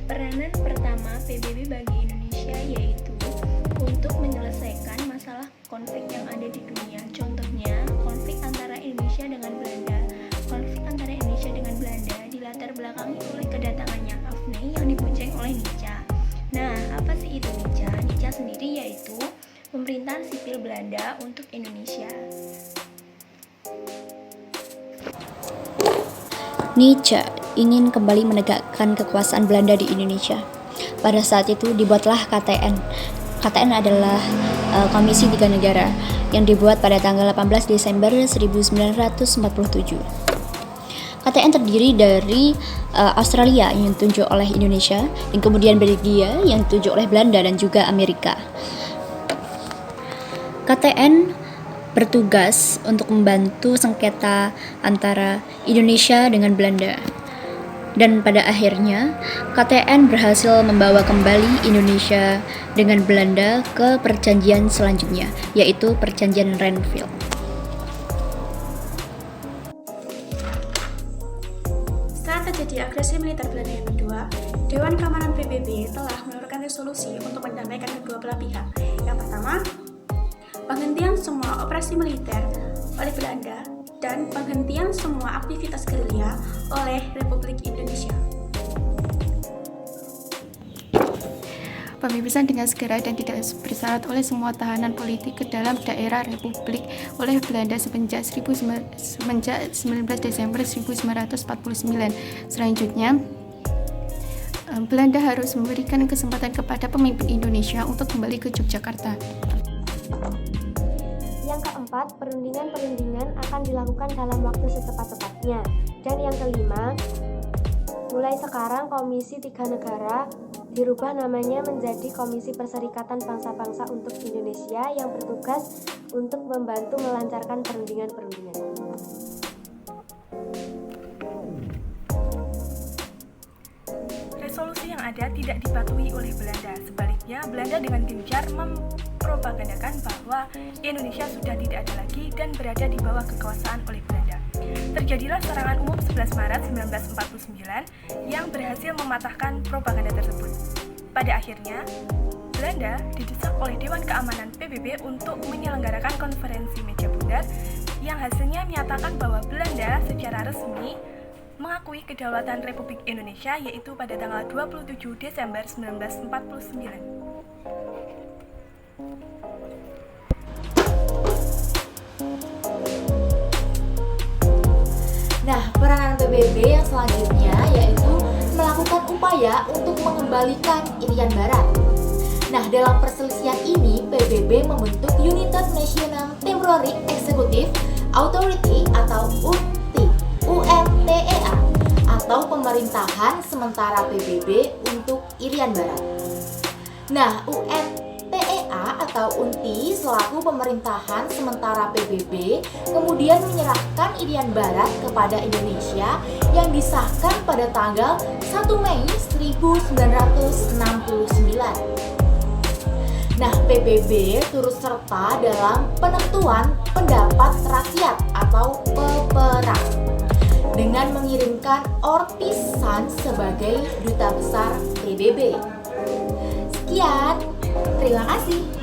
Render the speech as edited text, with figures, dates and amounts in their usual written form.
Peranan pertama PBB bagi Indonesia yaitu untuk menyelesaikan masalah konflik yang ada di dunia. Contohnya, konflik antara Indonesia dengan Belanda. Konflik antara Indonesia dengan Belanda dilatar belakangi oleh kedatangannya Afne yang dibonceng oleh Nica. Nah, apa sih itu Nica? Nica sendiri yaitu pemerintahan sipil Belanda untuk Indonesia. Nica ingin kembali menegakkan kekuasaan Belanda di Indonesia. Pada saat itu dibuatlah KTN. KTN adalah Komisi Tiga Negara yang dibuat pada tanggal 18 Desember 1947. KTN terdiri dari Australia yang ditunjuk oleh Indonesia, dan kemudian Belgia yang ditunjuk oleh Belanda dan juga Amerika. KTN bertugas untuk membantu sengketa antara Indonesia dengan Belanda. Dan pada akhirnya, KTN berhasil membawa kembali Indonesia dengan Belanda ke perjanjian selanjutnya, yaitu Perjanjian Renville. Saat terjadi agresi militer Belanda yang kedua, Dewan Keamanan PBB telah mengeluarkan resolusi untuk mendamaikan kedua belah pihak. Yang pertama, penghentian semua operasi militer oleh Belanda dan penghentian semua aktivitas gerilya oleh Republik Indonesia. Pembebasan dengan segera dan tidak bersyarat oleh semua tahanan politik ke dalam daerah Republik oleh Belanda semenjak 19 Desember 1949. Selanjutnya, Belanda harus memberikan kesempatan kepada pemimpin Indonesia untuk kembali ke Yogyakarta. Yang keempat, perundingan akan dilakukan dalam waktu secepat-cepatnya. Dan yang kelima, mulai sekarang Komisi Tiga Negara dirubah namanya menjadi Komisi Perserikatan Bangsa-Bangsa untuk Indonesia yang bertugas untuk membantu melancarkan perundingan. Resolusi yang ada tidak dipatuhi oleh Belanda. Sebaliknya, Belanda dengan gencar mempropagandakan bahwa Indonesia sudah tidak ada lagi dan berada di bawah kekuasaan oleh Belanda. Terjadilah serangan umum 11 Maret 1949 yang berhasil mematahkan propaganda tersebut. Pada akhirnya, Belanda didesak oleh Dewan Keamanan PBB untuk menyelenggarakan konferensi meja bundar yang hasilnya menyatakan bahwa Belanda secara resmi mengakui kedaulatan Republik Indonesia yaitu pada tanggal 27 Desember 1949. Nah, peranan PBB yang selanjutnya yaitu melakukan upaya untuk mengembalikan Irian Barat. Nah, dalam perselisihan ini, PBB membentuk United National Temporary Executive Authority atau UNTEA atau Pemerintahan Sementara PBB untuk Irian Barat. Nah, UNTEA atau UNTI selaku Pemerintahan Sementara PBB kemudian menyerahkan Irian Barat kepada Indonesia yang disahkan pada tanggal 1 Mei 1969. Nah, PBB turut serta dalam penentuan pendapat rakyat atau PEPRA dengan mengirimkan Ortiz San sebagai duta besar PBB. Sekian, terima kasih.